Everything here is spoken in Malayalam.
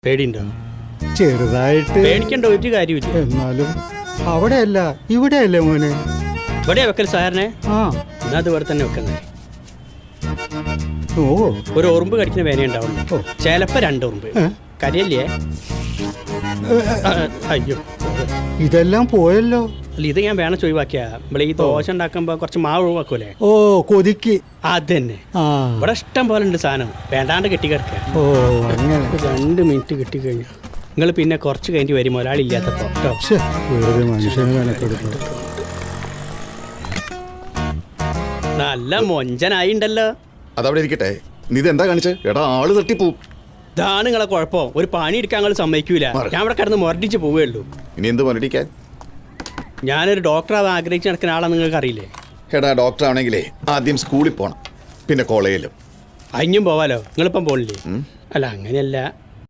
പേടിയുണ്ടോ? ചെറുതായിട്ട്. പേടിക്കണ്ട ഒരു കാര്യമില്ല. എന്നാലും അവിടെയല്ല ഇവിടെയല്ലേ മോനെ? ഇവിടെ വെക്കൽ സാറിനെ. ആ എന്നാ അത് ഇവിടെ തന്നെ വെക്കുന്നേ. ഓ ഒരു ഉറുമ്പ് കടിക്കുന്ന വേന ഉണ്ടാവുള്ളൂ. ചിലപ്പോ 2 ഉറുമ്പ്. കരിയല്ലേ? അയ്യോ, ഇതെല്ലാം പോയല്ലോ. അല്ല, ഇത് ഞാൻ വേണം ഒഴിവാക്കിയാ. നമ്മളെ ഈ ദോശ ഉണ്ടാക്കുമ്പോ കുറച്ച് മാവ് ഒഴിവാക്കൂലേ? ഓ കൊതിക്ക്. അത് തന്നെ. ആ ഇവിടെ ഇഷ്ടം പോലെ ഉണ്ട് സാധനം. വേണ്ടാണ്ട് കെട്ടിക്കിടക്കുക. ഓ അങ്ങനെ. 2 മിനിറ്റ് കിട്ടിക്കഴിഞ്ഞു. നിങ്ങൾ പിന്നെ കുറച്ച് കഴിഞ്ഞ് വരും ഒരാളില്ലാത്തപ്പോ കേട്ടോ. വെറുതെ മനുഷ്യനെ കണക്കെടുത്തു. നല്ല മൊഞ്ചനായി ഉണ്ടല്ലോ. അതവിടെ ഇരിക്കട്ടെ. നീ ഇതെന്താ കാണിച്ചേ? എടാ ആള് തട്ടിപ്പോവും. ഇതാണ് നിങ്ങളെ കുഴപ്പം. ഒരു പണി എടുക്കാൻ നിങ്ങൾ സമ്മതിക്കൂല. ഞാൻ ഇവിടെ കിടന്ന് മുരടിച്ച് പോവുകയുള്ളൂ. ഇനി എന്ത് പണിടിക്കാൻ? ഞാനൊരു ഡോക്ടറാവാൻ ആഗ്രഹിച്ച് നടക്കുന്ന ആളാണ്. നിങ്ങൾക്ക് അറിയില്ലേ? എടാ ഡോക്ടർ ആണെങ്കിലേ ആദ്യം സ്കൂളിൽ പോകണം, പിന്നെ കോളേജിലും. അഞ്ഞും പോവാലോ. നിങ്ങളിപ്പം പോണില്ലേ? അല്ല അങ്ങനെയല്ല.